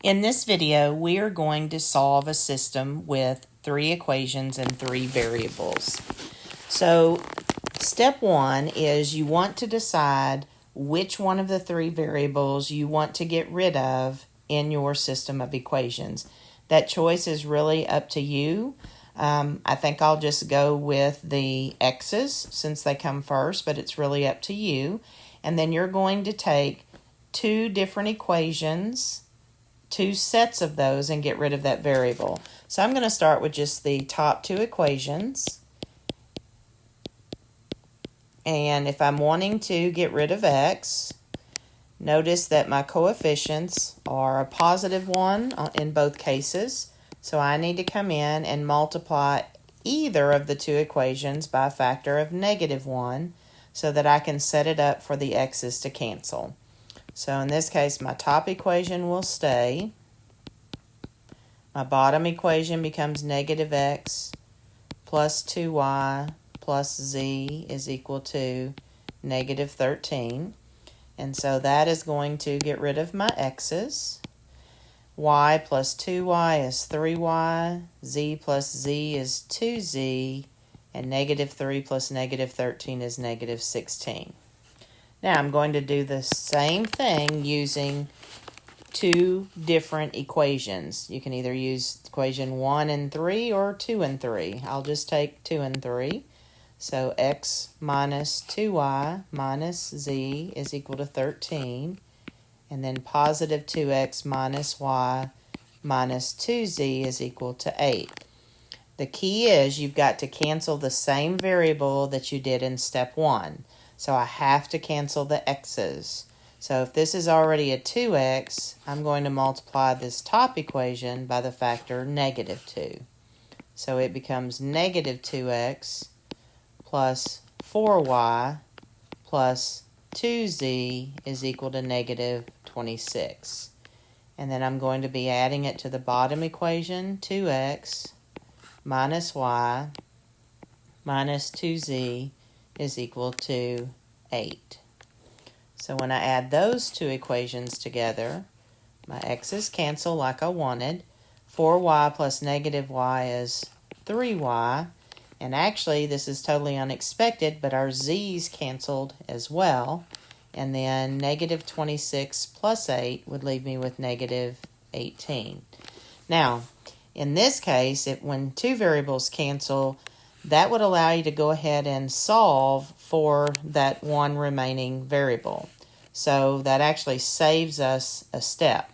In this video, we are going to solve a system with 3 equations and 3 variables. So, step 1 is you want to decide which one of the 3 variables you want to get rid of in your system of equations. That choice is really up to you. I think I'll just go with the x's since they come first, but it's really up to you. And then you're going to take 2 different equations, 2 sets of those, and get rid of that variable. So I'm going to start with just the top 2 equations. And if I'm wanting to get rid of x, notice that my coefficients are a positive 1 in both cases. So I need to come in and multiply either of the 2 equations by a factor of -1 so that I can set it up for the x's to cancel. So in this case, my top equation will stay. My bottom equation becomes -x plus 2y plus z is equal to -13. And so that is going to get rid of my x's. Y plus 2y is 3y, z plus z is 2z, and -3 plus -13 is -16. Now I'm going to do the same thing using 2 different equations. You can either use equation 1 and 3 or 2 and 3. I'll just take 2 and 3. So x minus 2y minus z is equal to 13. And then positive 2x minus y minus 2z is equal to 8. The key is you've got to cancel the same variable that you did in step 1. So I have to cancel the x's. So if this is already a 2x, I'm going to multiply this top equation by the factor -2. So it becomes -2x plus 4y plus 2z is equal to -26. And then I'm going to be adding it to the bottom equation, 2x minus y minus 2z is equal to 8. So when I add those 2 equations together, my x's cancel like I wanted. 4y plus -y is 3y. And actually, this is totally unexpected, but our z's canceled as well. And then -26 plus 8 would leave me with -18. Now, in this case, when 2 variables cancel, that would allow you to go ahead and solve for that one remaining variable. So that actually saves us a step.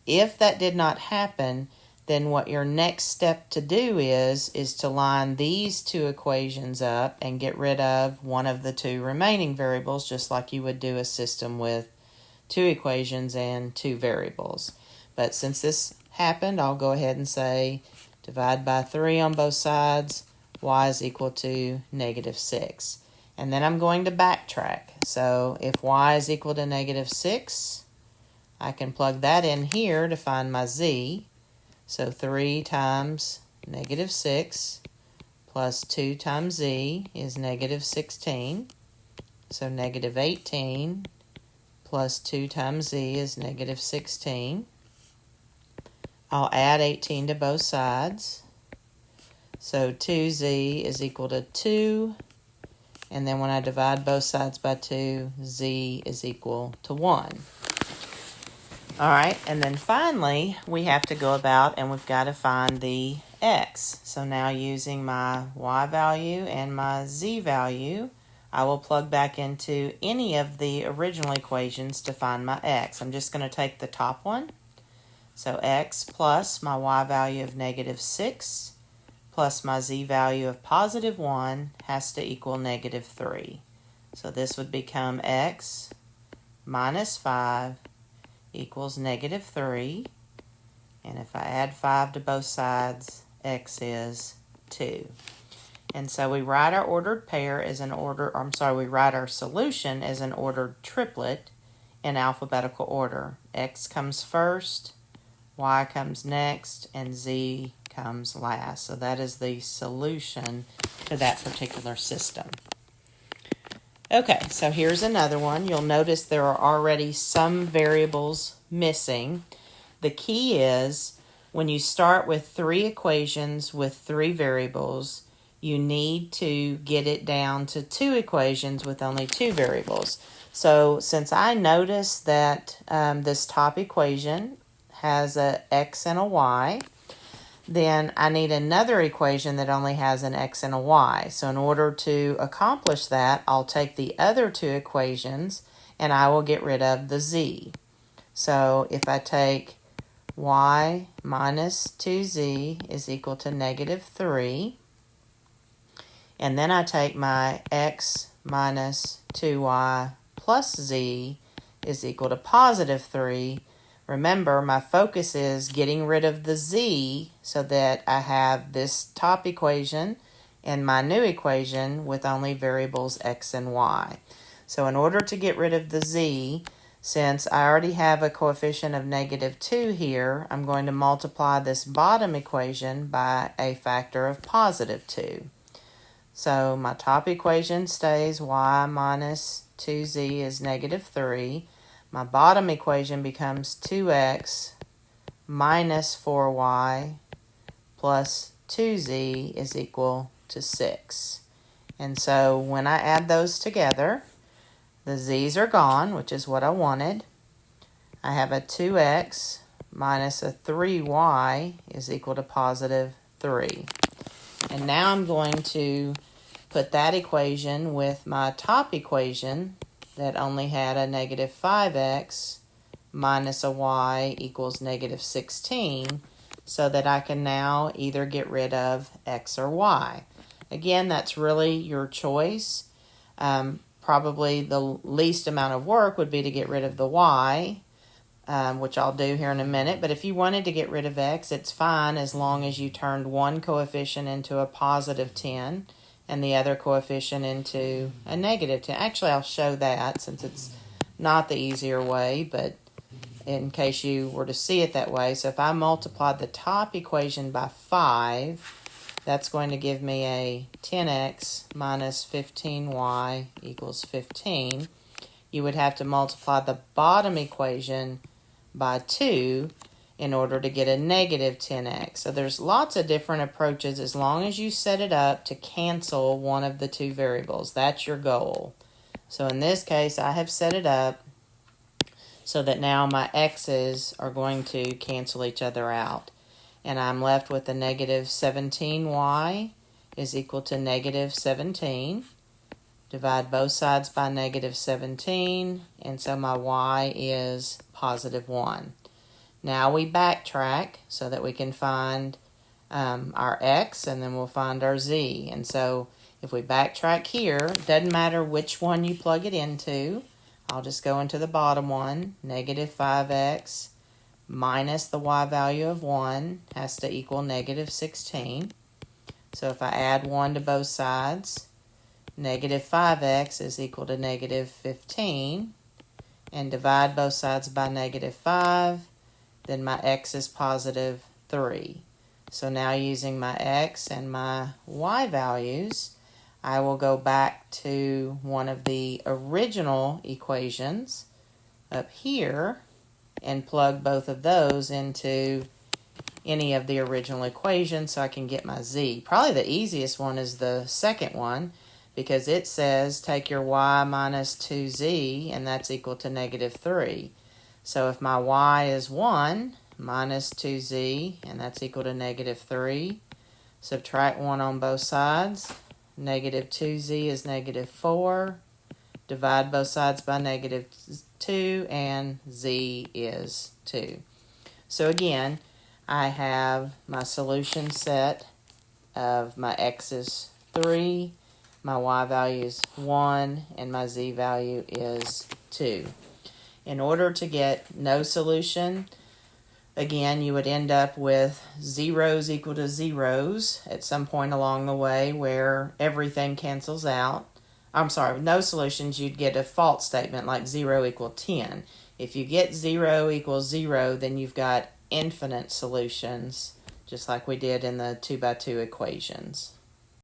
If that did not happen, then what your next step to do is to line these 2 equations up and get rid of one of the 2 remaining variables, just like you would do a system with 2 equations and 2 variables. But since this happened, I'll go ahead and say divide by 3 on both sides, y is equal to -6. And then I'm going to backtrack. So if y is equal to -6, I can plug that in here to find my z. So 3 times -6 plus 2 times z is -16. So -18 plus 2 times z is -16. I'll add 18 to both sides. So 2z is equal to 2. And then when I divide both sides by 2, z is equal to 1. All right, and then finally, we have to go about and we've got to find the x. So now using my y value and my z value, I will plug back into any of the original equations to find my x. I'm just going to take the top one. So x plus my y value of -6 plus my z value of +1 has to equal -3. So this would become x minus 5 equals -3. And if I add 5 to both sides, x is 2. And so we write our ordered pair as we write our solution as an ordered triplet in alphabetical order. X comes first, y comes next, and z comes last. So that is the solution to that particular system. Okay, so here's another one. You'll notice there are already some variables missing. The key is when you start with 3 equations with 3 variables, you need to get it down to 2 equations with only 2 variables. So since I noticed that this top equation has a x and a y, then I need another equation that only has an x and a y. So in order to accomplish that, I'll take the other 2 equations and I will get rid of the z. So if I take y minus 2z is equal to negative 3, and then I take my x minus 2y plus z is equal to positive 3. Remember, my focus is getting rid of the z so that I have this top equation and my new equation with only variables x and y. So in order to get rid of the z, since I already have a coefficient of negative 2 here, I'm going to multiply this bottom equation by a factor of positive 2. So my top equation stays y minus 2z is negative 3. My bottom equation becomes 2x minus 4y plus 2z is equal to 6. And so when I add those together, the z's are gone, which is what I wanted. I have a 2x minus a 3y is equal to positive 3. And now I'm going to put that equation with my top equation that only had a negative 5x minus a y equals negative 16, so that I can now either get rid of x or y. Again, that's really your choice. Probably the least amount of work would be to get rid of the y, which I'll do here in a minute. But if you wanted to get rid of x, it's fine as long as you turned one coefficient into a positive 10 and the other coefficient into a negative 10. Actually, I'll show that since it's not the easier way, but in case you were to see it that way. So if I multiply the top equation by 5, that's going to give me a 10x minus 15y equals 15. You would have to multiply the bottom equation by 2 in order to get a negative 10x. So there's lots of different approaches as long as you set it up to cancel one of the 2 variables. That's your goal. So in this case, I have set it up so that now my x's are going to cancel each other out. And I'm left with a negative 17y is equal to negative 17. Divide both sides by negative 17, and so my y is positive 1. Now we backtrack so that we can find our x, and then we'll find our z. And so if we backtrack here, it doesn't matter which one you plug it into. I'll just go into the bottom one. Negative 5x minus the y value of 1 has to equal negative 16. So if I add 1 to both sides, negative 5x is equal to negative 15. And divide both sides by negative 5, then my x is positive 3. So now using my x and my y values, I will go back to one of the original equations up here and plug both of those into any of the original equations so I can get my z. Probably the easiest one is the second one, because it says take your y minus 2z, and that's equal to negative 3. So if my y is 1 minus 2z, and that's equal to negative 3, subtract 1 on both sides. Negative 2z is negative 4. Divide both sides by negative 2, and z is 2. So again, I have my solution set of my x is 3, my y value is 1, and my z value is 2. In order to get no solution, again, you would end up with zeros equal to zeros at some point along the way where everything cancels out. I'm sorry, with no solutions, you'd get a false statement like 0 equal 10. If you get 0 equals 0, then you've got infinite solutions, just like we did in the 2 by 2 equations.